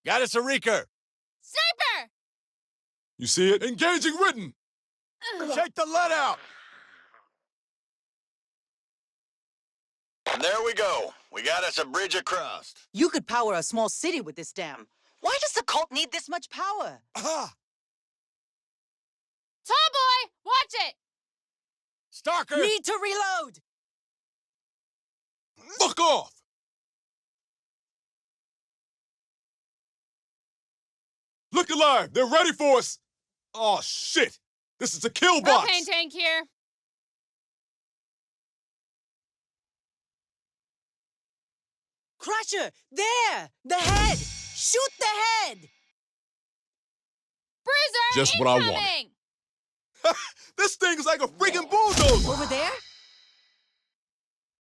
Got us a reeker. Sniper! You see it? Engaging written! Check the lead out. And there we go. We got us a bridge across. You could power a small city with this dam. Why does the cult need this much power? Ah, Tall boy, watch it! Stalker. Need to reload! Fuck off! Look alive! They're ready for us! Oh, shit! This is a kill box! Propane tank here. Crusher! There! The head! Shoot the head! Bruiser Just what I wanted. incoming! This thing's like a freaking bulldozer! Over there?